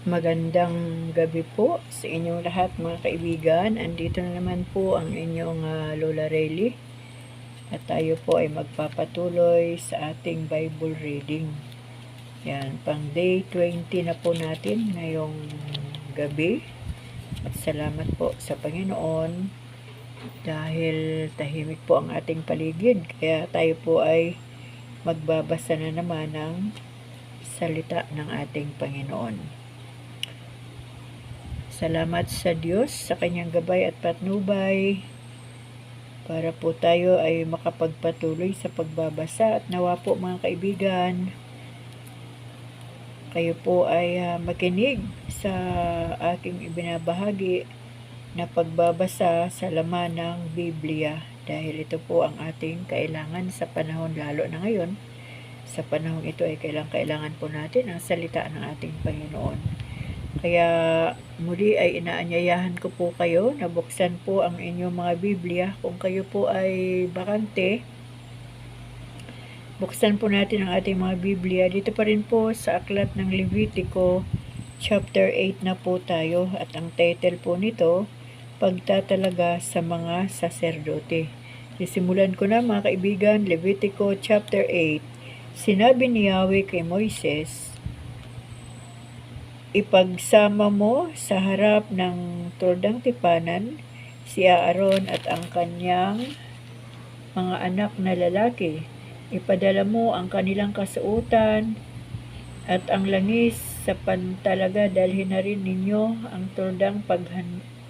Magandang gabi po sa inyong lahat mga kaibigan. Andito na naman po ang inyong Lola Rayleigh at tayo po ay magpapatuloy sa ating Bible reading. Yan, pang day 20 na po natin ngayong gabi. At salamat po sa Panginoon dahil tahimik po ang ating paligid. Kaya tayo po ay magbabasa na naman ng salita ng ating Panginoon. Salamat sa Diyos sa kanyang gabay at patnubay para po tayo ay makapagpatuloy sa pagbabasa at nawa po mga kaibigan, kayo po ay makinig sa aking ibinabahagi na pagbabasa sa laman ng Biblia dahil ito po ang ating kailangan sa panahon lalo na ngayon. Sa panahon ito ay kailangan po natin ang salita ng ating Panginoon. Kaya muli ay inaanyayahan ko po kayo na buksan po ang inyong mga Biblia. Kung kayo po ay bakante, buksan po natin ang ating mga Biblia. Dito pa rin po sa aklat ng Levitico, chapter 8 na po tayo. At ang title po nito, Pagtatalaga sa mga saserdote. Sisimulan ko na mga kaibigan, Levitico chapter 8. Sinabi ni Yahweh kay Moises, ipagsama mo sa harap ng tordang tipanan si Aaron at ang kanyang mga anak na lalaki. Ipadala mo ang kanilang kasuotan at ang langis sa pantalaga. Dalhin na rin ninyo ang tordang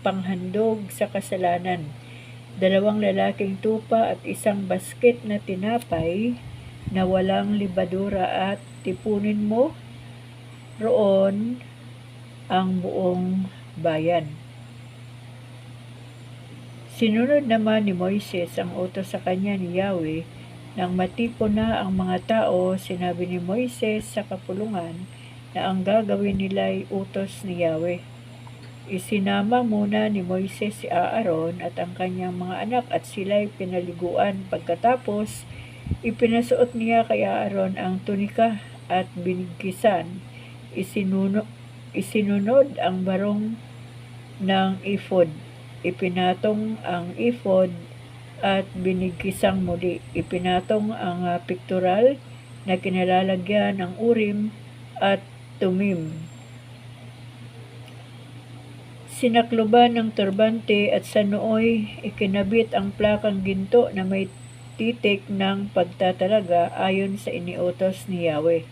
panghandog sa kasalanan, 2 lalaking tupa at 1 basket na tinapay na walang libadura, at tipunin mo roon ang buong bayan. Sinunod naman ni Moises ang utos sa kanya ni Yahweh. Nang matipon na ang mga tao, sinabi ni Moises sa kapulungan na ang gagawin nila ay utos ni Yahweh. Isinama muna ni Moises si Aaron at ang kanyang mga anak at sila'y pinaliguan. Pagkatapos, ipinasuot niya kay Aaron ang tunika at binigkisan. Isinunod ang barong ng ephod. Ipinatong ang ephod at binigkisang muli. Ipinatong ang pictorial na kinalalagyan ng Urim at Tumim. Sinakluban ng turbante at sa nooy ikinabit ang plakang ginto na may titik ng pagtatalaga ayon sa iniutos ni Yahweh.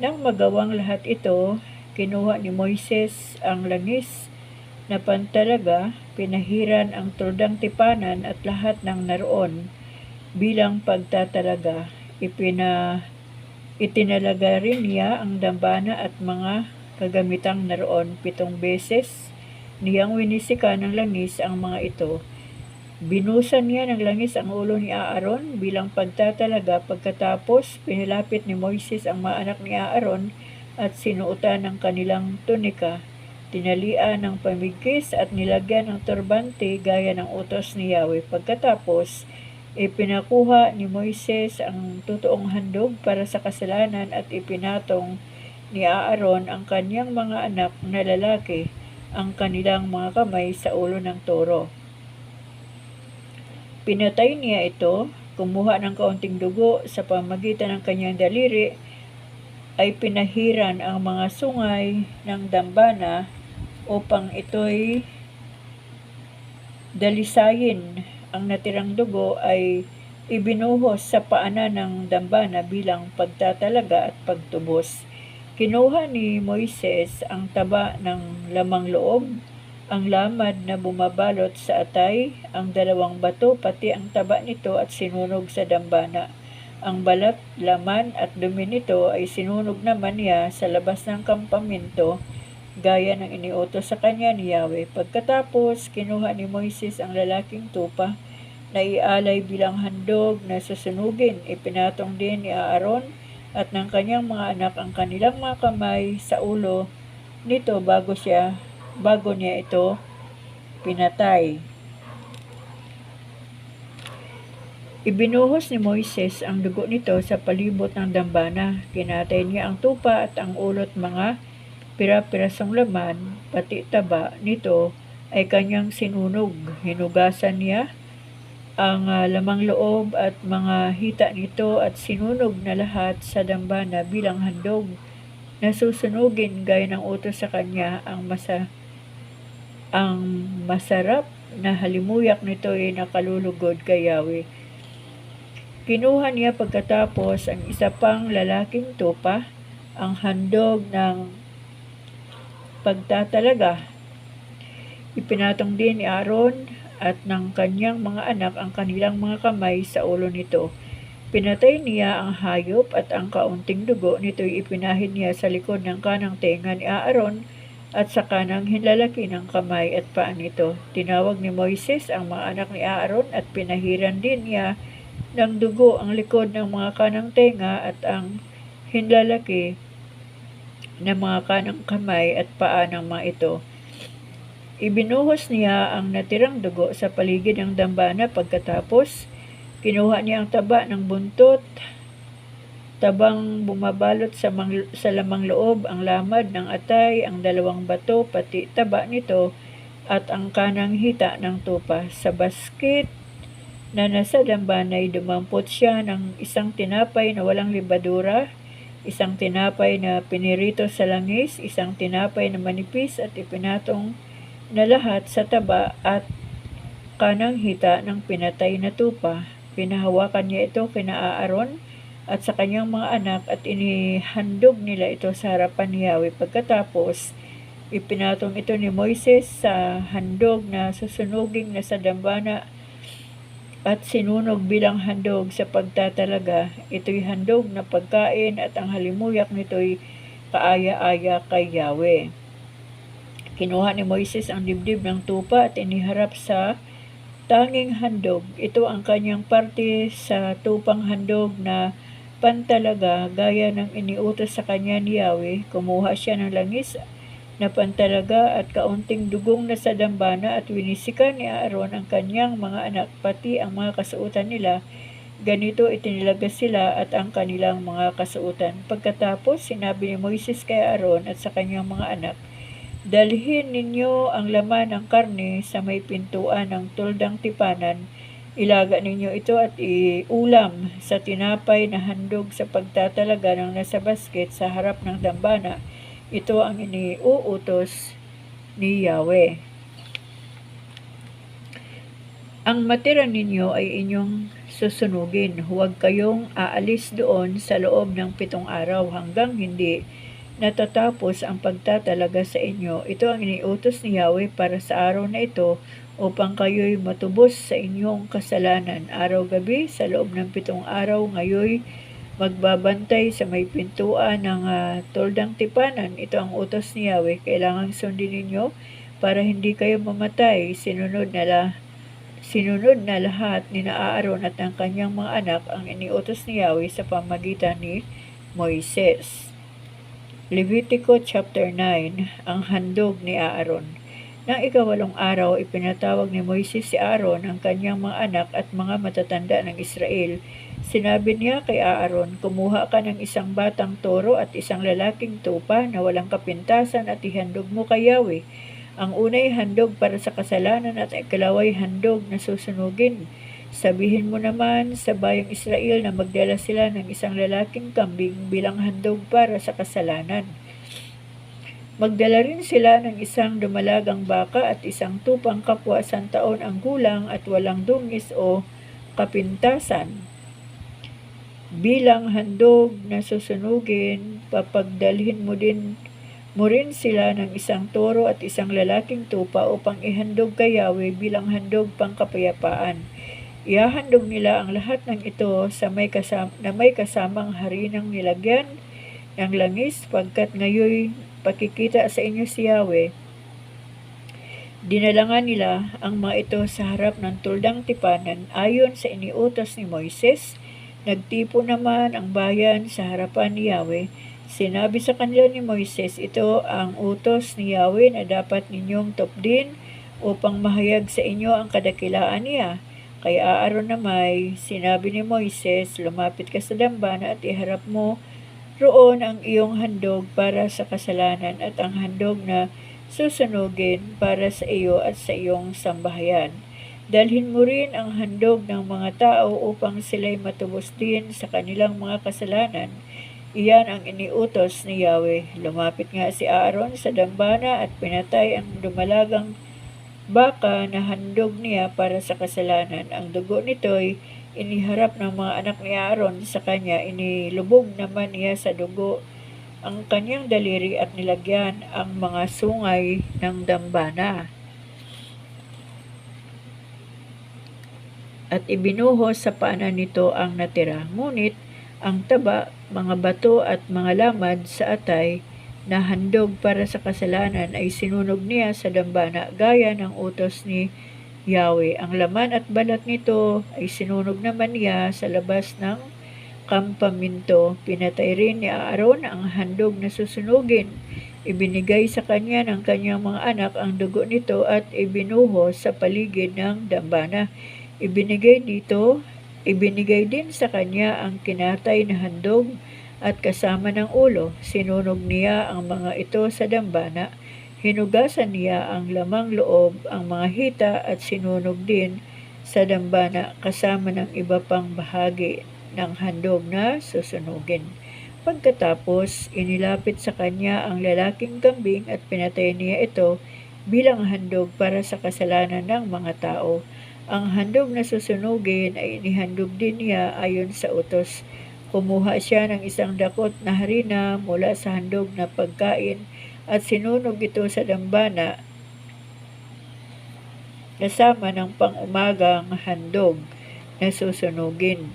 Nang magawang lahat ito, kinuha ni Moises ang langis na pantalaga, pinahiran ang tordang tipanan at lahat ng naroon bilang pagtatalaga. Itinalaga rin niya ang dambana at mga kagamitang naroon. 7 beses niyang winisika ng langis ang mga ito. Binusan niya ng langis ang ulo ni Aaron bilang pagtatalaga. Pagkatapos, pinilapit ni Moises ang mga anak ni Aaron at sinuotan ng kanilang tunika. Tinalian ng pamigkis at nilagyan ng turbante gaya ng utos ni Yahweh. Pagkatapos, ipinakuha ni Moises ang totoong handog para sa kasalanan at ipinatong ni Aaron ang kanyang mga anak na lalaki ang kanilang mga kamay sa ulo ng toro. Pinatay niya ito, kumuha ng kaunting dugo sa pamagitan ng kanyang daliri, ay pinahiran ang mga sungay ng dambana upang ito'y dalisayin. Ang natirang dugo ay ibinuhos sa paanan ng dambana bilang pagtatalaga at pagtubos. Kinuha ni Moises ang taba ng lamang loob, ang lamad na bumabalot sa atay, ang 2 bato, pati ang taba nito at sinunog sa dambana. Ang balat, laman at dumi nito ay sinunog naman niya sa labas ng kampamento, gaya ng iniutos sa kanya ni Yahweh. Pagkatapos, kinuha ni Moises ang lalaking tupa na ialay bilang handog na susunugin. Ipinatong din ni Aaron at ng kanyang mga anak ang kanilang mga kamay sa ulo nito bago niya ito pinatay. Ibinuhos ni Moises ang dugo nito sa palibot ng dambana. Kinatay niya ang tupa at ang ulot mga pira-pirasong laman, pati taba nito ay kanyang sinunog. Hinugasan niya ang lamang loob at mga hita nito at sinunog na lahat sa dambana bilang handog na susunugin gaya ng utos sa kanya. Ang masarap na halimuyak nito ay nakalulugod kay Yahweh. Kinuha niya pagkatapos ang isa pang lalaking tupa, ang handog ng pagtatalaga. Ipinatong din ni Aaron at ng kanyang mga anak ang kanilang mga kamay sa ulo nito. Pinatay niya ang hayop at ang kaunting dugo nito'y ipinahid niya sa likod ng kanang tenga ni Aaron at sa kanang hinlalaki ng kamay at paa nito. Tinawag ni Moises ang mga anak ni Aaron at pinahiran din niya ng dugo ang likod ng mga kanang tenga at ang hinlalaki ng mga kanang kamay at paa ng mga ito. Ibinuhos niya ang natirang dugo sa paligid ng dambana. Pagkatapos, kinuha niya ang taba ng buntot, tabang bumabalot sa lamang loob, ang lamad ng atay, ang dalawang bato, pati taba nito, at ang kanang hita ng tupa. Sa basket na nasa dambana ay dumampot siya ng isang tinapay na walang libadura, isang tinapay na pinirito sa langis, isang tinapay na manipis at ipinatong na lahat sa taba at kanang hita ng pinatay na tupa. Pinahawakan niya ito kina Aaron at sa kanyang mga anak at inihandog nila ito sa harapan ni Yahweh. Pagkatapos, ipinatong ito ni Moises sa handog na susunuging na sa dambana at sinunog bilang handog sa pagtatalaga. Ito'y handog na pagkain at ang halimuyak nito'y kaaya-aya kay Yahweh. Kinuha ni Moises ang dibdib ng tupa at iniharap sa tanging handog. Ito ang kanyang parte sa tupang handog na pantalaga gaya ng iniutos sa kanya ni Yahweh. Kumuha siya ng langis na pantalaga at kaunting dugong na sa dambana at winisikan ni Aaron ang kanyang mga anak pati ang mga kasuotan nila. Ganito itinilaga sila at ang kanilang mga kasuotan. Pagkatapos, sinabi ni Moises kay Aaron at sa kanyang mga anak, dalhin ninyo ang laman ng karne sa may pintuan ng tuldang tipanan. Ilaga ninyo ito at iulam sa tinapay na handog sa pagtatalaga ng nasa basket sa harap ng dambana. Ito ang iniuutos ni Yahweh. Ang matira ninyo ay inyong susunugin. Huwag kayong aalis doon sa loob ng 7 araw hanggang hindi natatapos ang pagtatalaga sa inyo. Ito ang iniutos ni Yahweh para sa araw na ito upang kayo'y matubos sa inyong kasalanan. Araw-gabi sa loob ng 7 araw ngayoy magbabantay sa may pintuan ng tuldang tipanan. Ito ang utos ni Yahweh. Kailangang sundin ninyo para hindi kayo mamatay. Sinunod na lahat ni Aaron at ang kanyang mga anak ang iniutos ni Yahweh sa pamagitan ni Moises. Levitico chapter 9, ang handog ni Aaron. Nang 8 araw, ipinatawag ni Moises si Aaron, ang kanyang mga anak at mga matatanda ng Israel. Sinabi niya kay Aaron, kumuha ka ng isang batang toro at isang lalaking tupa na walang kapintasan at ihandog mo kay Yahweh. Ang unay handog para sa kasalanan at ikalaway handog na susunugin. Sabihin mo naman sa bayang Israel na magdala sila ng isang lalaking kambing bilang handog para sa kasalanan. Magdala rin sila ng isang dumalagang baka at isang tupang kapwa 1 taon ang gulang at walang dungis o kapintasan. Bilang handog na susunugin, papagdalhin mo rin sila ng isang toro at isang lalaking tupa upang ihandog kay Yahweh bilang handog pangkapayapaan. Ihahandog nila ang lahat ng ito sa may kasamang harinang nilagyan ng langis, pagkat ngayoy pakikita sa inyo si Yahweh. Dinalangan nila ang mga ito sa harap ng tuldang tipanan ayon sa iniutos ni Moises. Nagtipo naman ang bayan sa harapan ni Yahweh. Sinabi sa kanila ni Moises, ito ang utos ni Yahweh na dapat ninyong tupdin upang mahayag sa inyo ang kadakilaan niya. Kay Aaron naman, sinabi ni Moises, lumapit ka sa dambana at iharap mo Roon ang iyong handog para sa kasalanan at ang handog na susunugin para sa iyo at sa iyong sambahayan. Dalhin mo rin ang handog ng mga tao upang sila'y matubos din sa kanilang mga kasalanan. Iyan ang iniutos ni Yahweh. Lumapit nga si Aaron sa dambana at pinatay ang dumalagang baka na handog niya para sa kasalanan. Ang dugo nito'y iniharap ng mga anak ni Aaron sa kanya. Inilubog naman niya sa dugo ang kanyang daliri at nilagyan ang mga sungay ng dambana. At ibinuhos sa paanan nito ang natira. Ngunit ang taba, mga bato at mga lamad sa atay na handog para sa kasalanan ay sinunog niya sa dambana gaya ng utos ni Yahweh. Ang laman at balat nito ay sinunog naman niya sa labas ng kampaminto. Pinatay rin ni Aaron ang handog na susunugin. Ibinigay sa kanya ng kanyang mga anak ang dugo nito at ibinuhos sa paligid ng dambana. Ibinigay din sa kanya ang kinatay na handog at kasama ng ulo. Sinunog niya ang mga ito sa dambana. Hinugasan niya ang lamang loob, ang mga hita at sinunog din sa dambana kasama ng iba pang bahagi ng handog na susunugin. Pagkatapos, inilapit sa kanya ang lalaking kambing at pinatay niya ito bilang handog para sa kasalanan ng mga tao. Ang handog na susunugin ay inihandog din niya ayon sa utos. Kumuha siya ng isang dakot na harina mula sa handog na pagkain at sinunog ito sa dambana kasama ng pang-umagang handog na susunugin.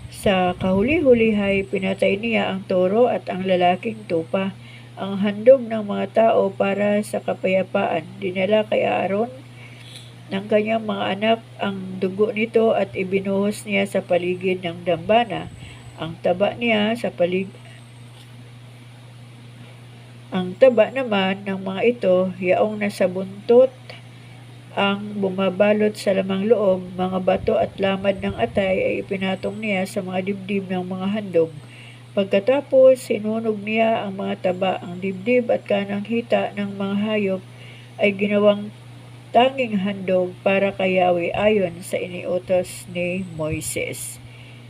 Sa kahuli-hulihay, pinatay niya ang toro at ang lalaking tupa. Ang handog ng mga tao para sa kapayapaan, dinala kay Aaron ng kanyang mga anak ang dugo nito at ibinuhos niya sa paligid ng dambana. Ang taba naman ng mga ito, yaong nasa buntot, ang bumabalot sa lamang loob, mga bato at lamad ng atay ay ipinatong niya sa mga dibdib ng mga handog. Pagkatapos, sinunog niya ang mga taba, ang dibdib at kanang hita ng mga hayop ay ginawang tanging handog para kay Yahweh ayon sa iniutos ni Moises.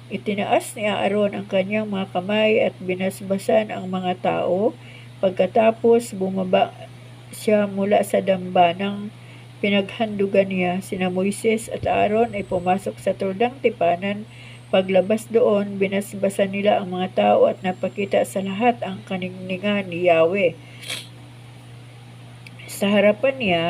Itinaas ni Aaron ang kanyang mga kamay at binasbasan ang mga tao. Pagkatapos bumaba siya mula sa dambanang pinaghandugan niya. Sina Moises at Aaron ay pumasok sa turdang tipanan. Paglabas doon, binasbasan nila ang mga tao at napakita sa lahat ang kaningningan ni Yahweh. Sa harapan niya,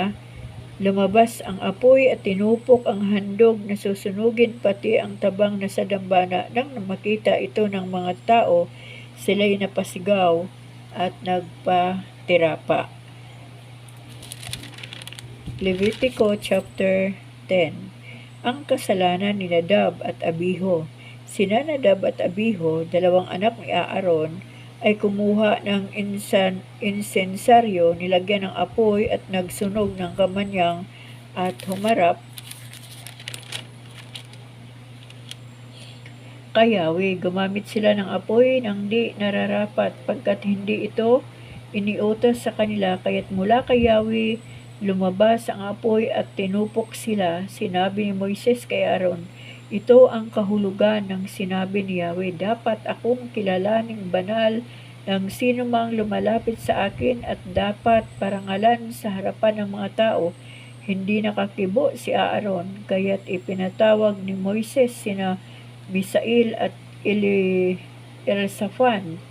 lumabas ang apoy at tinupok ang handog na susunugin pati ang tabang na sa dambana. Nang makita ito ng mga tao, sila'y napasigaw at nagpatirapa. Levitico chapter 10. Ang kasalanan ni Nadab at Abiho. Sina Nadab at Abiho, dalawang anak ni Aaron, ay kumuha ng insensaryo, nilagyan ng apoy at nagsunog ng kamanyang at humarap kay Yahweh. Gumamit sila ng apoy ng di nararapat pagkat hindi ito iniutos sa kanila, kaya't mula kay Yahweh lumabas ang apoy at tinupok sila. Sinabi ni Moises kay Aaron, ito ang kahulugan ng sinabi ni Yahweh, dapat akong kilalaning banal ng sino mang lumalapit sa akin at dapat parangalan sa harapan ng mga tao. Hindi nakakibo si Aaron, kaya't ipinatawag ni Moises sina Misael at Elsaphan,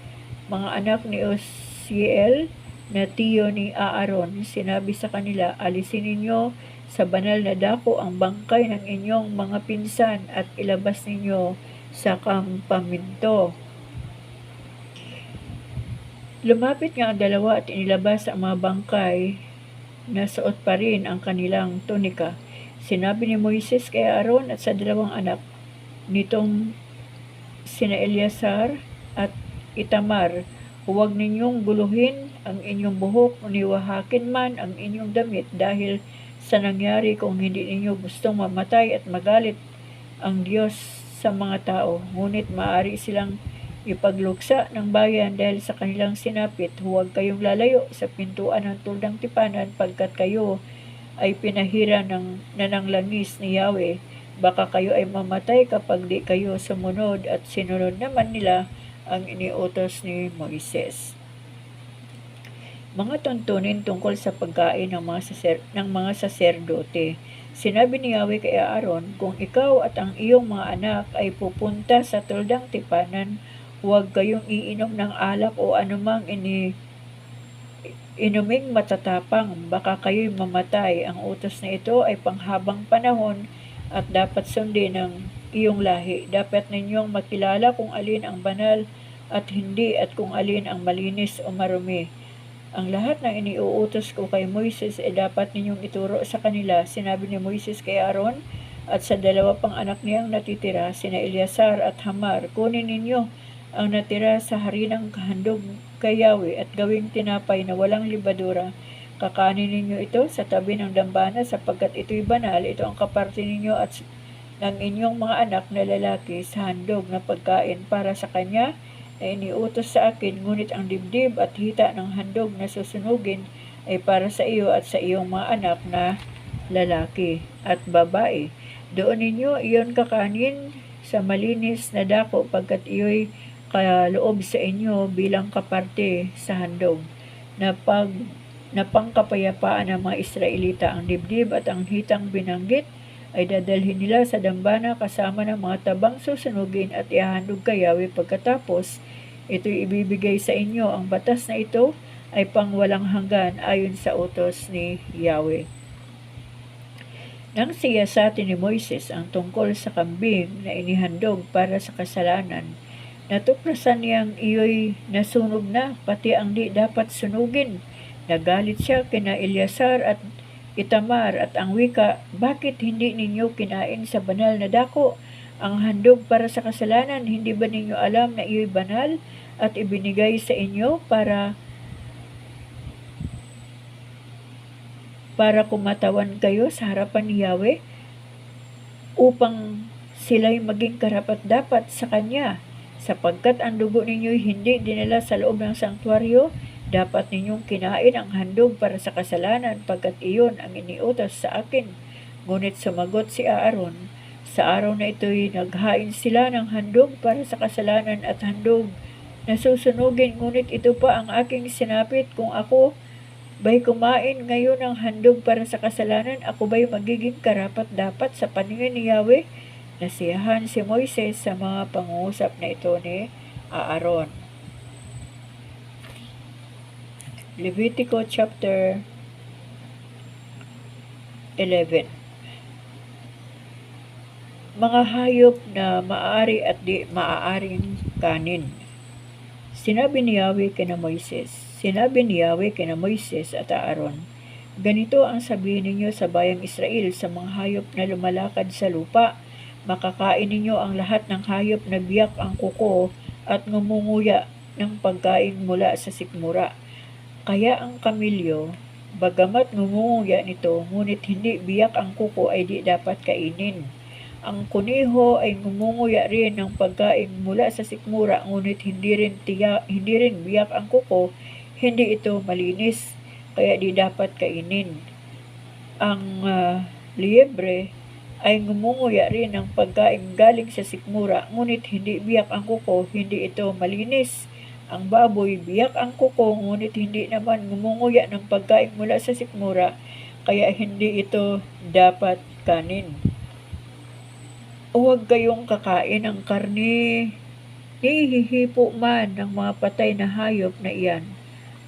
mga anak ni Uzziel na tiyo ni Aaron. Sinabi sa kanila, alisin ninyo sa banal na dako ang bangkay ng inyong mga pinsan at ilabas ninyo sa kampaminto. Lumapit nga ang dalawa at inilabas ang mga bangkay na suot pa rin ang kanilang tunika. Sinabi ni Moises kay Aaron at sa dalawang anak nitong sina Eleazar at Itamar, huwag ninyong guluhin ang inyong buhok, niwahakin man ang inyong damit dahil sa nangyari kung hindi ninyo gustong mamatay at magalit ang Diyos sa mga tao. Ngunit maaari silang ipagluksa ng bayan dahil sa kanilang sinapit. Huwag kayong lalayo sa pintuan ng tuldang tipanan pagkat kayo ay pinahira ng langis ni Yahweh. Baka kayo ay mamatay kapag di kayo sumunod, at sinunod naman nila ang iniutos ni Moises. Mga tuntunin tungkol sa pagkain ng mga saserdote. Sinabi ni Yahweh kay Aaron, kung ikaw at ang iyong mga anak ay pupunta sa tuldang tipanan, huwag kayong iinom ng alak o anumang inuming matatapang, baka kayo'y mamatay. Ang utos na ito ay panghabang panahon at dapat sundin ng iyong lahi. Dapat ninyong makilala kung alin ang banal at hindi, at kung alin ang malinis o marumi. Ang lahat ng iniuutos ko kay Moises ay dapat ninyong ituro sa kanila. Sinabi ni Moises kay Aaron at sa dalawa pang anak niyang natitira, sina Eleazar at Hamar, kunin ninyo ang natira sa harinang kahandog kay Yahweh at gawing tinapay na walang libadura. Kakanin ninyo ito sa tabi ng dambana sapagkat ito'y banal. Ito ang kaparte ninyo at ng inyong mga anak na lalaki sa handog na pagkain para sa kanya na iniutos sa akin, ngunit ang dibdib at hita ng handog na susunugin ay para sa iyo at sa iyong mga anak na lalaki at babae. Doon ninyo iyon kakanin sa malinis na dako pagkat iyo'y kaloob sa inyo bilang kaparte sa handog na pangkapayapaan ng mga Israelita. Ang dibdib at ang hitang binanggit ay dadalhin nila sa dambana kasama ng mga tabang susunugin at ihahandog kay Yahweh. Pagkatapos ito'y ibibigay sa inyo. Ang batas na ito ay pangwalang hanggan ayon sa utos ni Yahweh. Nang siyasatin ni Moises ang tungkol sa kambing na inihandog para sa kasalanan, natuklasan niyang iyo'y nasunog na, pati ang di dapat sunugin. Nagalit siya kina Eleazar at Itamar at ang wika, bakit hindi ninyo kinain sa banal na dako ang handog para sa kasalanan? Hindi ba ninyo alam na iyo'y banal at ibinigay sa inyo para kumatawan kayo sa harapan ni Yahweh upang sila'y maging karapat-dapat sa Kanya? Sapagkat ang dugo ninyo'y hindi dinala sa loob ng sanktuaryo, dapat ninyong kinain ang handog para sa kasalanan, pagkat iyon ang iniutos sa akin. Ngunit sumagot si Aaron, sa araw na ito'y naghain sila ng handog para sa kasalanan at handog na susunugin, ngunit ito pa ang aking sinapit. Kung ako ba'y kumain ngayon ng handog para sa kasalanan, ako ba'y magiging karapat-dapat sa paningin ni Yahweh? Nasiyahan si Moises sa mga pangungusap na ito ni Aaron. Levitico chapter 11. Mga hayop na maaari at di maaaring kanin. Sinabi ni Yahweh kina Moises at Aaron, ganito ang sabihin ninyo sa bayang Israel sa mga hayop na lumalakad sa lupa. Makakain ninyo ang lahat ng hayop na biyak ang kuko at ngumunguya ng pagkain mula sa sikmura. Kaya ang kamilyo, bagamat ngumunguya nito, ngunit hindi biyak ang kuko, ay di dapat kainin. Ang kuneho ay ngumunguya rin ng pagkain mula sa sikmura, ngunit hindi rin biyak ang kuko, hindi ito malinis, kaya di dapat kainin. Ang liebre ay ngumunguya rin ng pagkain galing sa sikmura, ngunit hindi biyak ang kuko, hindi ito malinis. Ang baboy, biyak ang kuko, ngunit hindi naman ngumunguya ng pagkain mula sa sikmura, kaya hindi ito dapat kanin. Huwag kayong kakain ng karne, hihihipo man ng mga patay na hayop na iyan.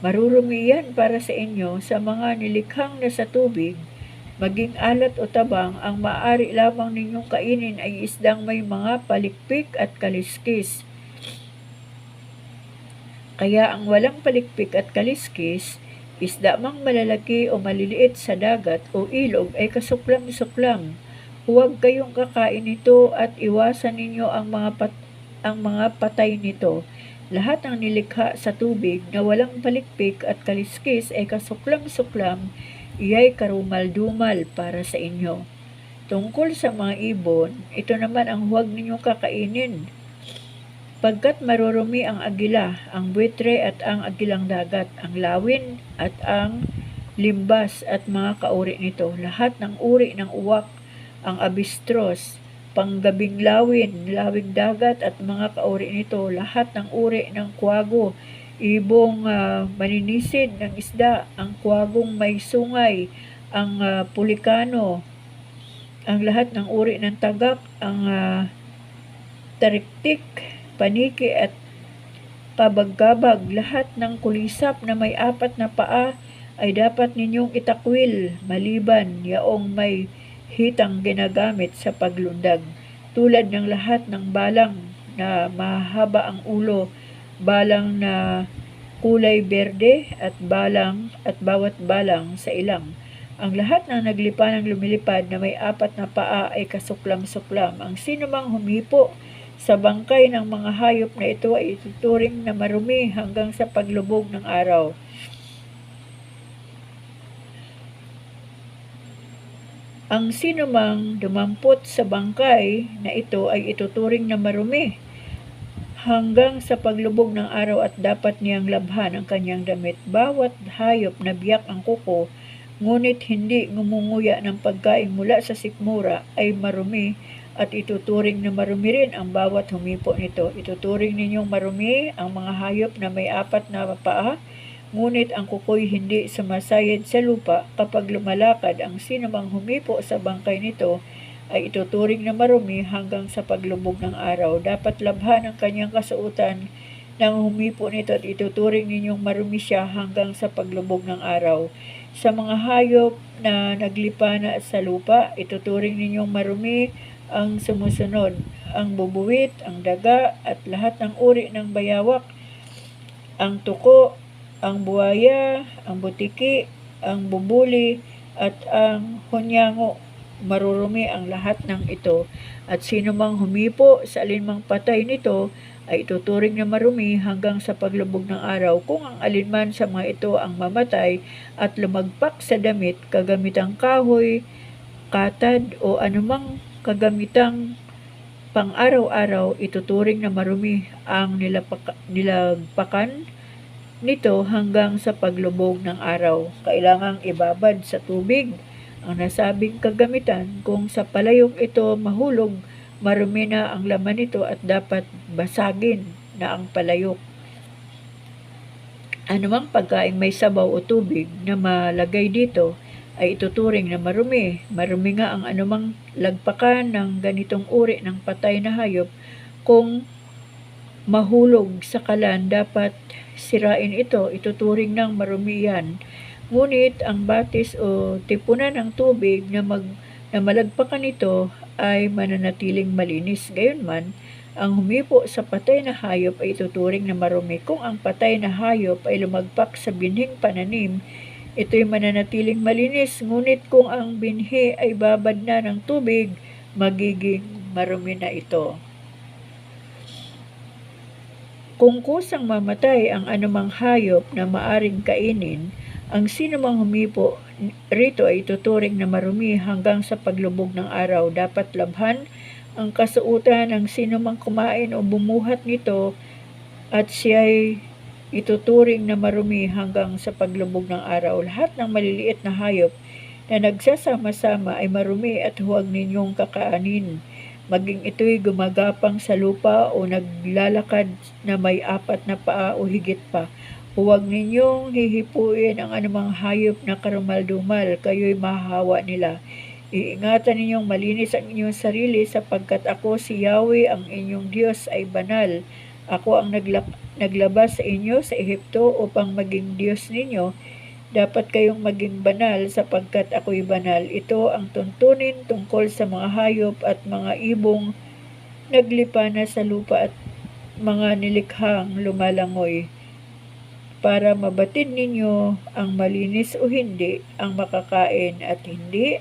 Marurumi yan para sa inyo. Sa mga nilikhang na sa tubig, maging alat o tabang, ang maaari lamang ninyong kainin ay isdang may mga palikpik at kaliskis. Kaya ang walang palikpik at kaliskis, isda mang malalaki o maliliit sa dagat o ilog ay kasuklam-suklam. Huwag kayong kakain nito at iwasan ninyo ang mga patay nito. Lahat ng nilikha sa tubig na walang palikpik at kaliskis ay kasuklam-suklam, iya'y karumal-dumal para sa inyo. Tungkol sa mga ibon, ito naman ang huwag ninyong kakainin. Sapagkat marurumi ang agila, ang buitre at ang agilang dagat, ang lawin at ang limbas at mga kauri nito, lahat ng uri ng uwak, ang abistros, panggabing lawin, lawing dagat at mga kauri nito, lahat ng uri ng kwago, ibong maninisid ng isda, ang kwagong may sungay, ang pulikano, ang lahat ng uri ng tagak, ang tariktik, paniki at kabag-kabag, lahat ng kulisap na may 4 na paa ay dapat ninyong itakwil, maliban yaong may hitang ginagamit sa paglundag, tulad ng lahat ng balang na mahaba ang ulo, balang na kulay berde at bawat balang sa ilang. Ang lahat ng naglipanang lumilipad na may 4 na paa ay kasuklam-suklam. Ang sinumang humipo sa bangkay ng mga hayop na ito ay ituturing na marumi hanggang sa paglubog ng araw. Ang sinumang dumampot sa bangkay na ito ay ituturing na marumi hanggang sa paglubog ng araw at dapat niyang labhan ang kanyang damit. Bawat hayop na biyak ang kuko, ngunit hindi ngumunguya ng pagkain mula sa sikmura ay marumi at ituturing na marumi rin ang bawat humipo nito. Ituturing ninyong marumi ang mga hayop na may 4 na paa, ngunit ang kuko'y hindi sumasayad sa lupa kapag lumalakad. Ang sinumang humipo sa bangkay nito ay ituturing na marumi hanggang sa paglubog ng araw. Dapat labhan ang kanyang kasuotan ng humipo nito at ituturing ninyong marumi siya hanggang sa paglubog ng araw. Sa mga hayop na naglipana sa lupa, ituturing ninyong marumi ang sumusunod: ang bubuwit, ang daga, at lahat ng uri ng bayawak, ang tuko, ang buwaya, ang butiki, ang bubuli, at ang hunyango. Marurumi ang lahat ng ito, at sino mang humipo sa alinmang patay nito ay ituturing na marumi hanggang sa paglubog ng araw. Kung ang alinman sa mga ito ang mamatay at lumagpak sa damit, kagamitang kahoy, katad o anumang kagamitang pang-araw-araw, ituturing na marumi ang nilagpakan nito hanggang sa paglubog ng araw. Kailangang ibabad sa tubig ang nasabing kagamitan. Kung sa palayok ito mahulog, marumi na ang laman nito at dapat basagin na ang palayok. Anumang pagkain may sabaw o tubig na malagay dito ay ituturing na marumi. Marumi nga ang anumang lagpakan ng ganitong uri ng patay na hayop. Kung mahulog sa kalan, dapat sirain ito. Ituturing ng marumi yan. Ngunit ang batis o tipunan ng tubig na malagpakan nito ay mananatiling malinis. Gayunman, ang humipo sa patay na hayop ay ituturing na marumi. Kung ang patay na hayop ay lumagpak sa binhing pananim, ito'y mananatiling malinis. Ngunit kung ang binhi ay babad na ng tubig, magiging marumi na ito. Kung kusang mamatay ang anumang hayop na maaring kainin, ang sinumang humipo rito ay ituturing na marumi hanggang sa paglubog ng araw. Dapat labhan ang kasuotan ng sinumang kumain o bumuhat nito at siya'y ituturing na marumi hanggang sa paglubog ng araw. Lahat ng maliliit na hayop na nagsasama-sama ay marumi at huwag ninyong kakaanin. Maging ito'y gumagapang sa lupa o naglalakad na may 4 na paa o higit pa. Huwag ninyong hihipuin ang anumang hayop na karumal-dumal, kayo'y mahahawa nila. Iingatan ninyong malinis ang inyong sarili, sapagkat ako si Yahweh ang inyong Diyos ay banal. Ako ang naglabas sa inyo sa Ehipto upang maging Diyos ninyo. Dapat kayong maging banal sapagkat ako'y banal. Ito ang tuntunin tungkol sa mga hayop at mga ibong naglipana sa lupa at mga nilikhang lumalangoy, para mabatid ninyo ang malinis o hindi, ang makakain at hindi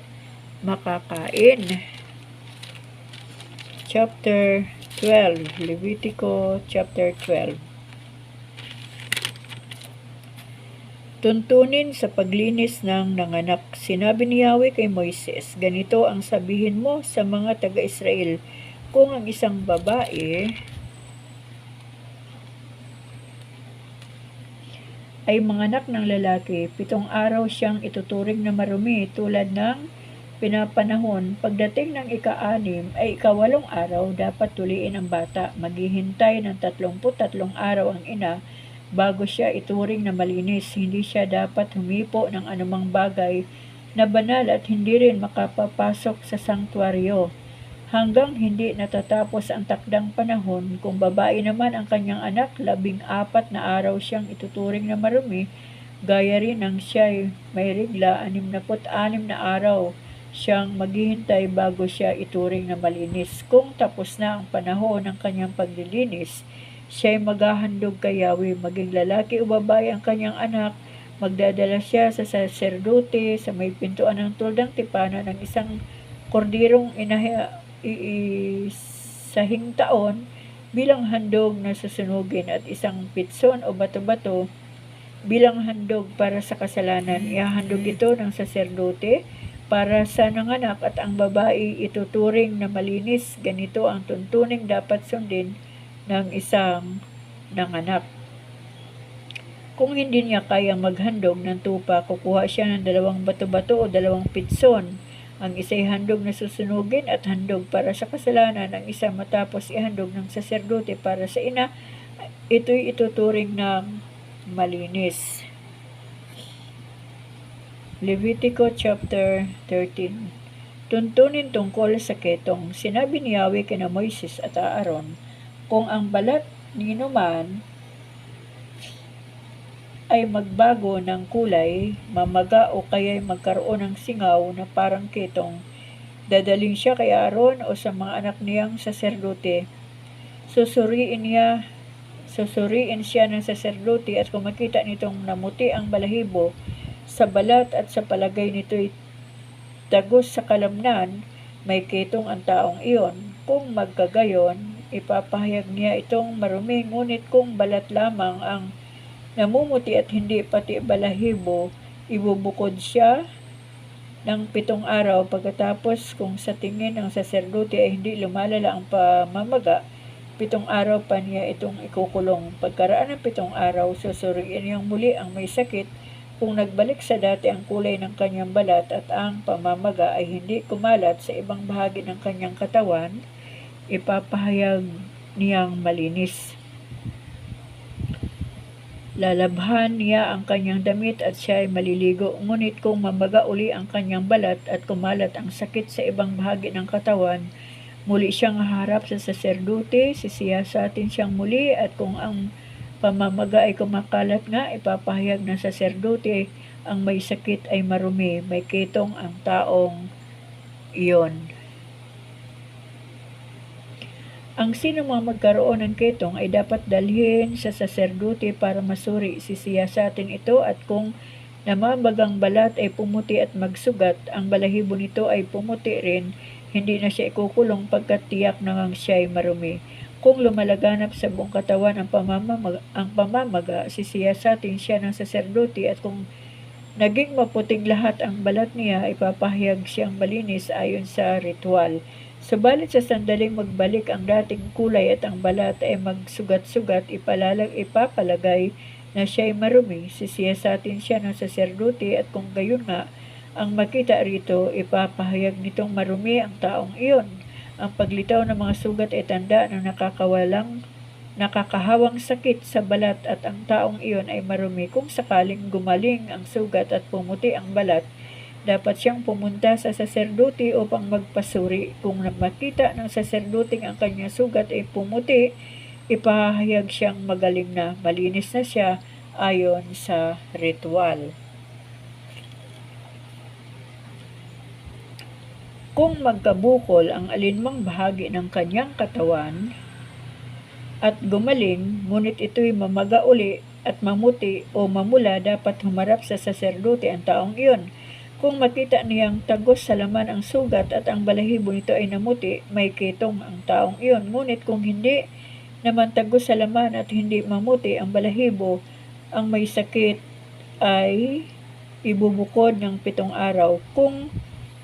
makakain. Chapter 12, Levitico chapter 12. Tuntunin sa paglinis ng nanganak. Sinabi ni Yahweh kay Moises, ganito ang sabihin mo sa mga taga-Israel: kung ang isang babae ay manganak ng lalaki, 7 araw siyang ituturing na marumi tulad ng pinapanahon. Pagdating ng ika-6 ay ika-8 araw, dapat tuliin ang bata. Maghihintay ng 33 araw ang ina bago siya ituring na malinis. Hindi siya dapat humipo ng anumang bagay na banal at hindi rin makapapasok sa sanktuaryo hanggang hindi natatapos ang takdang panahon. Kung babae naman ang kanyang anak, 14 na araw siyang ituturing na marumi, gaya rin ng siya'y may regla. 66 na araw siyang maghihintay bago siya ituring na malinis. Kung tapos na ang panahon ng kanyang paglilinis, siya'y maghahandog kay Yahweh. Maging lalaki o babae ang kanyang anak, magdadala siya sa saserdote sa may pintuan ng tuldang tipanan ng isang korderong sahing taon bilang handog na susunugin at isang pitson o bato-bato bilang handog para sa kasalanan. Ihahandog ito ng saserdote para sa nanganak at ang babae ituturing na malinis. Ganito ang tuntuning dapat sundin ng isang nanganak. Kung hindi niya kayang maghandog ng tupa, kukuha siya ng 2 bato-bato o 2 pitson. Ang isa'y handog na susunugin at handog para sa kasalanan. Ang isa matapos ihandog ng saserdote para sa ina, ito'y ituturing ng malinis. Levitico chapter 13. Tuntunin tungkol sa ketong. Sinabi ni Yahweh kina Moises at Aaron, kung ang balat nino man ay magbago ng kulay, mamaga o kaya'y magkaroon ng singaw na parang ketong, dadalhin siya kay Aaron o sa mga anak niyang saserdote. Susuriin siya ng saserdote at kung makita nitong namuti ang balahibo sa balat at sa palagay nito'y tagos sa kalamnan, may ketong ang taong iyon. Kung magkagayon, ipapahayag niya itong marumi, ngunit kung balat lamang ang namumuti at hindi pati balahibo, ibubukod siya ng 7 araw. Pagkatapos, kung sa tingin ng saserdote ay hindi lumalala ang pamamaga, 7 araw pa niya itong ikukulong. Pagkaraan ng 7 araw, susuriin niyang muli ang may sakit. Kung nagbalik sa dati ang kulay ng kanyang balat at ang pamamaga ay hindi kumalat sa ibang bahagi ng kanyang katawan, ipapahayag niyang malinis. Lalabhan niya ang kanyang damit at siya ay maliligo. Ngunit kung mamaga uli ang kanyang balat at kumalat ang sakit sa ibang bahagi ng katawan, muli siyang haharap sa saserdote, sisiyasatin siyang muli, at kung ang pamamaga ay kumakalat nga, ipapahayag ng saserdote ang may sakit ay marumi, may ketong ang taong iyon. Ang sino mang magkaroon ng ketong ay dapat dalhin sa saserdote para masuri. Sisiyasatin ito at kung namamagang balat ay pumuti at magsugat, ang balahibo nito ay pumuti rin, hindi na siya ikukulong pagkat tiyak nang siya ay marumi. Kung lumalaganap sa buong katawan ang pamamaga, sisiyasatin siya ng saserdote at kung naging maputing lahat ang balat niya, ipapahayag siyang malinis ayon sa ritual. Subalit sa sandaling magbalik ang dating kulay at ang balat ay magsugat-sugat, ipapalagay na siya ay marumi. Sisiyasatin siya ng saserdote at kung gayon nga ang makita rito, ipapahayag nitong marumi ang taong iyon. Ang paglitaw ng mga sugat ay tanda ng nakakahawang sakit sa balat at ang taong iyon ay marumi. Kung sakaling gumaling ang sugat at pumuti ang balat, dapat siyang pumunta sa saserdote upang magpasuri. Kung makita ng saserdote ang kanyang sugat ay pumuti, ipahayag siyang magaling na, malinis na siya ayon sa ritual. Kung magkabukol ang alinmang bahagi ng kanyang katawan at gumaling, ngunit ito'y mamaga uli at mamuti o mamula, dapat humarap sa saserdote ang taong iyon. Kung makita niyang tagos sa laman ang sugat at ang balahibo nito ay namuti, may ketong ang taong iyon. Ngunit kung hindi naman tagos sa laman at hindi mamuti ang balahibo, ang may sakit ay ibubukod ng 7 araw. Kung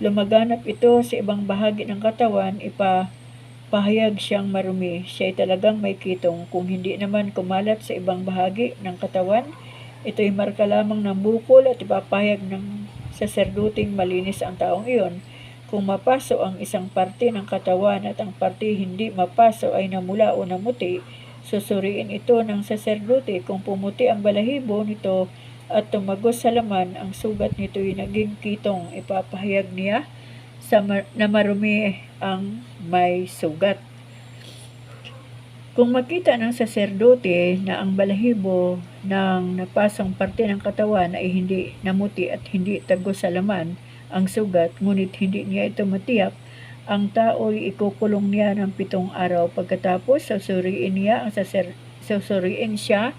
lumaganap ito sa ibang bahagi ng katawan, ipapahayag siyang marumi. Siya ay talagang may ketong. Kung hindi naman kumalat sa ibang bahagi ng katawan, Ito'y marka lamang ng bukol at ipapahayag ng saserdoteng malinis ang taong iyon. Kung mapaso ang isang parte ng katawan at ang parte hindi mapaso ay namula o namuti, susuriin ito ng saserdote. Kung pumuti ang balahibo nito at tumagos sa laman, ang sugat nito'y naging kitong, ipapahayag niya na marumi ang may sugat. Kung makita ng saserdote na ang balahibo ng napasong parte ng katawan ay hindi namuti at hindi tagos sa laman ang sugat, ngunit hindi niya ito matiyak, ang tao'y ikukulong niya ng 7 araw. Pagkatapos, susuriin siya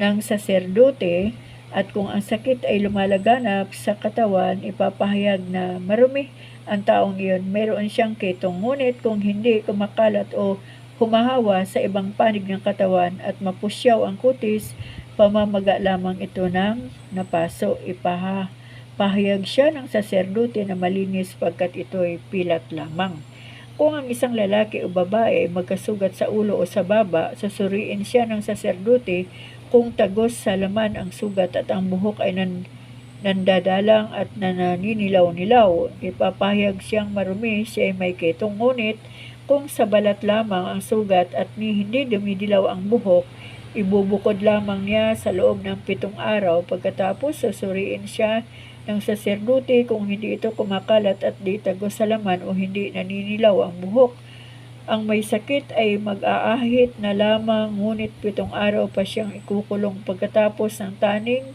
ng saserdote, at kung ang sakit ay lumalaganap sa katawan, ipapahayag na marumi ang taong iyon. Mayroon siyang kitong, ngunit kung hindi kumakalat o humahawa sa ibang panig ng katawan at mapusyaw ang kutis, pamamaga lamang ito ng napaso. Ipahayag siya ng saserdote na malinis pagkat ito'y pilat lamang. Kung ang isang lalaki o babae ay magkasugat sa ulo o sa baba, susuriin siya ng saserdote. Kung tagos sa laman ang sugat at ang buhok ay nandadalang at naninilaw-nilaw, ipapahayag siyang marumi, siya ay may kitong. Ngunit kung sa balat lamang ang sugat at hindi dumidilaw ang buhok, ibubukod lamang niya sa loob ng 7 araw. Pagkatapos, susuriin siya ng saserdote. Kung hindi ito kumakalat at di tagos sa laman o hindi naninilaw ang buhok, ang may sakit ay mag-aahit na lamang, ngunit 7 araw pa siyang ikukulong. Pagkatapos ng taning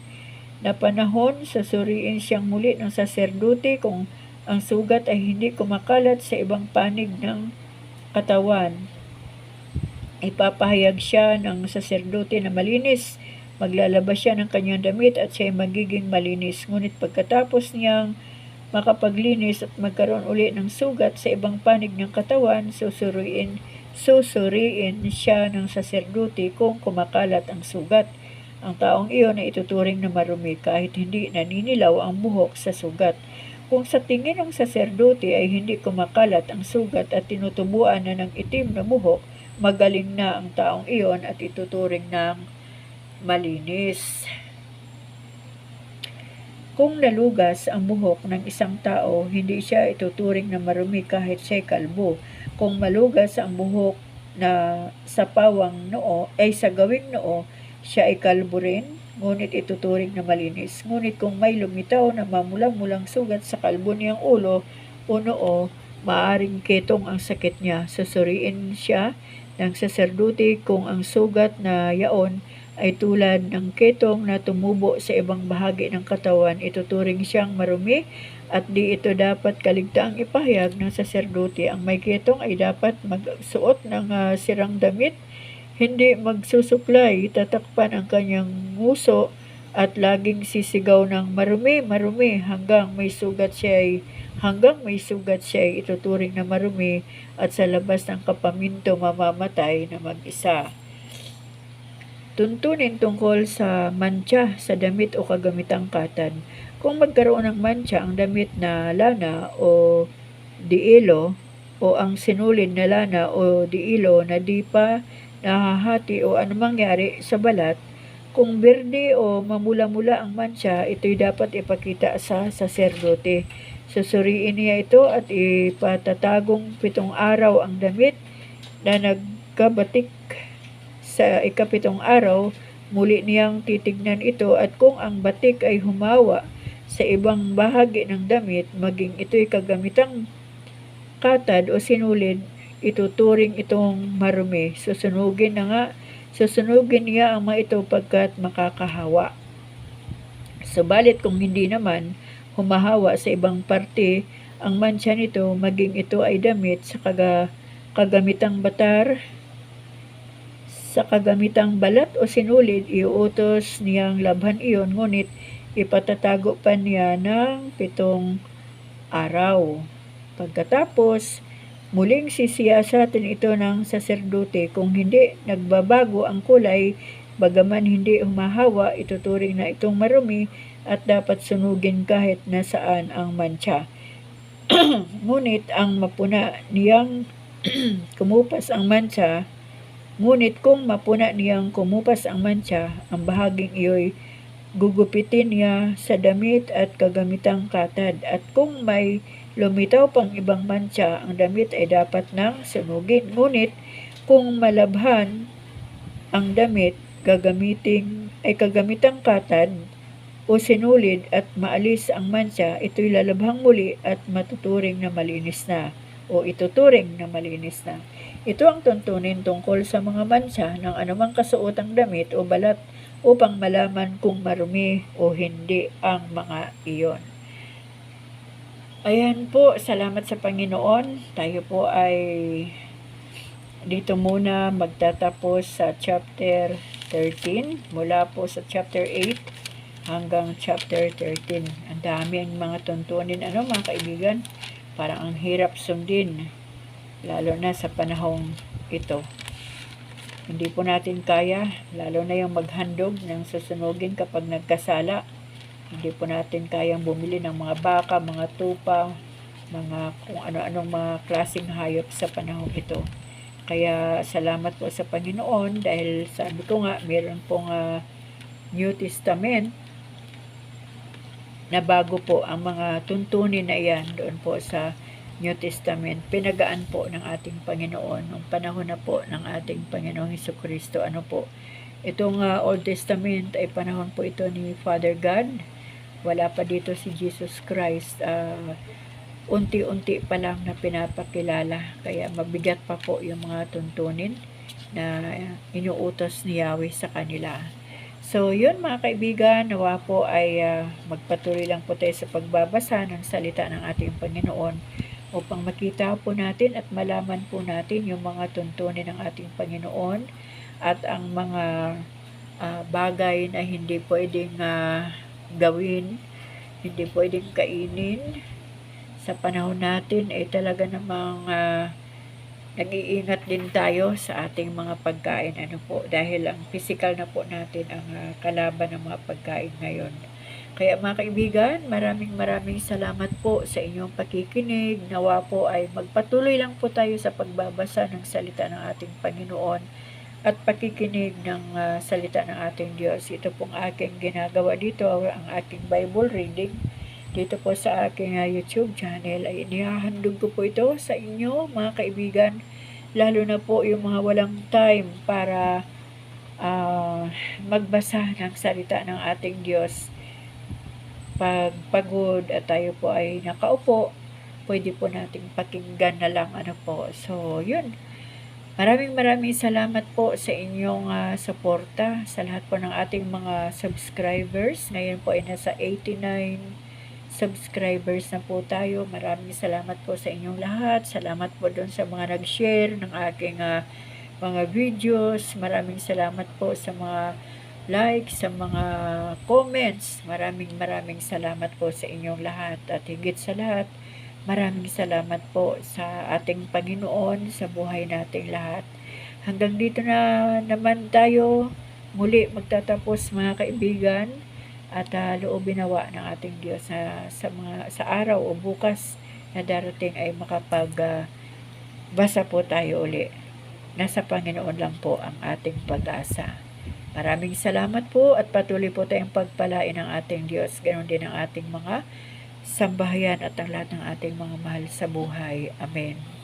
na panahon, susuriin siyang muli ng saserdote. Kung ang sugat ay hindi kumakalat sa ibang panig ng katawan, ipapahayag siya ng saserdote na malinis. Maglalabas siya ng kanyang damit at siya ay magiging malinis. Ngunit pagkatapos niyang makapaglinis at magkaroon uli ng sugat sa ibang panig ng katawan, susuriin siya ng saserdote. Kung kumakalat ang sugat, ang taong iyon ay ituturing na marumi kahit hindi naninilaw ang buhok sa sugat. Kung sa tingin ng saserdote ay hindi kumakalat ang sugat at tinutubuan na ng itim na buhok, magaling na ang taong iyon at ituturing ng malinis. Kung nalugas ang buhok ng isang tao, hindi siya ituturing na marumi kahit siya'y kalbo. Kung malugas ang buhok na sa pawang noo ay sa gawing noo, siya ay kalbo rin, ngunit ituturing na malinis. Ngunit kung may lumitaw na mamulang-mulang sugat sa kalbo niyang ulo o noo, maaring kitong ang sakit niya. Susuriin siya ng saserdote. Kung ang sugat na yaon ay tulad ng ketong na tumubo sa ibang bahagi ng katawan, ituturing siyang marumi at di ito dapat kaligtaang ipahayag ng saserdote. Ang may ketong ay dapat magsuot ng sirang damit, hindi magsusuklay, tatakpan ang kanyang nguso at laging sisigaw ng marumi, marumi hanggang may sugat siya ay ituturing na marumi at sa labas ng kapaminto mamamatay na mag-isa. Tuntunin tungkol sa mantsa sa damit o kagamitang katad. Kung magkaroon ng mantsa ang damit na lana o diilo o ang sinulid na lana o diilo na di pa nahahati o anumang mangyari sa balat, kung berde o mamula-mula ang mantsa, ito'y dapat ipakita sa saserdote. Susuriin niya ito at ipatatagong 7 araw ang damit na nagkabatik. Sa ika-7 araw, muli niyang titignan ito at kung ang batik ay humawa sa ibang bahagi ng damit, maging ito'y kagamitang katad o sinulid, ituturing itong marumi. Susunugin niya ang mga ito pagkat makakahawa. Subalit kung hindi naman humahawa sa ibang parte ang mantsa nito, maging ito ay damit sa kagamitang balat o sinulid, iuutos niyang labhan iyon, ngunit ipatatago pa niya ng 7 araw. Pagkatapos, muling sisiyasatin ito ng saserdote. Kung hindi nagbabago ang kulay, bagaman hindi humahawa, ituturing na itong marumi at dapat sunugin kahit nasaan ang mantsa. Ngunit kung mapuna niyang kumupas ang mantsa, ang bahaging iyo'y gugupitin niya sa damit at kagamitang katad. At kung may lumitaw pang ibang mantsa, ang damit ay dapat nang sunugin. Ngunit kung malabhan ang damit, kagamitang katad o sinulid at maalis ang mantsa, ito'y lalabhang muli at matuturing na malinis na o ituturing na malinis na. Ito ang tuntunin tungkol sa mga mantsa ng anumang kasuotang damit o balat upang malaman kung marumi o hindi ang mga iyon. Ayan po, salamat sa Panginoon. Tayo po ay dito muna magtatapos sa chapter 13. Mula po sa chapter 8 hanggang chapter 13. Ang daming mga tuntunin, mga kaibigan. Parang ang hirap sundin, lalo na sa panahong ito. Hindi po natin kaya, lalo na yung maghandog ng susunugin kapag nagkasala. Hindi po natin kayang bumili ng mga baka, mga tupa, mga kung ano-anong mga klaseng hayop sa panahong ito. Kaya salamat po sa Panginoon dahil sabi ko nga, meron pong New Testament na bago po ang mga tuntunin na iyan doon po sa New Testament. Pinagaan po ng ating Panginoon nung panahon na po ng ating Panginoong Hesukristo. Itong Old Testament ay panahon po ito ni Father God. Wala pa dito si Jesus Christ. Unti-unti pa lang na pinapakilala. Kaya mabigat pa po yung mga tuntunin na inuutos ni Yahweh sa kanila. So, yun mga kaibigan, nawa po ay magpatuloy lang po tayo sa pagbabasa ng salita ng ating Panginoon upang makita po natin at malaman po natin yung mga tuntunin ng ating Panginoon at ang mga bagay na hindi pwedeng gawin, hindi pwedeng kainin. Sa panahon natin ay talaga namang nag-iingat din tayo sa ating mga pagkain dahil ang physical na po natin ang kalaban ng mga pagkain ngayon. Kaya mga kaibigan, maraming salamat po sa inyong pakikinig. Nawa po ay magpatuloy lang po tayo sa pagbabasa ng salita ng ating Panginoon at pakikinig ng salita ng ating Diyos. Ito pong aking ginagawa dito, ang aking Bible reading dito po sa aking YouTube channel ay inihahandog ko po ito sa inyo mga kaibigan, lalo na po yung mga walang time para magbasa ng salita ng ating Diyos. Pag pagod at tayo po ay nakaupo, pwede po nating pakinggan na lang So yun, maraming salamat po sa inyong suporta sa lahat po ng ating mga subscribers. Ngayon po ay nasa 89 subscribers na po tayo. Maraming salamat po sa inyong lahat. Salamat po doon sa mga nag-share ng aking mga videos. Maraming salamat po sa mga likes, sa mga comments. Maraming salamat po sa inyong lahat. At higit sa lahat, maraming salamat po sa ating Panginoon sa buhay nating lahat. Hanggang dito na naman tayo muli magtatapos mga kaibigan. At loobin nawa ng ating Diyos sa araw o bukas na darating ay basa po tayo uli. Nasa Panginoon lang po ang ating pag-asa. Maraming salamat po at patuloy po tayong pagpalain ng ating Diyos. Ganon din ang ating mga sambahayan at ang lahat ng ating mga mahal sa buhay. Amen.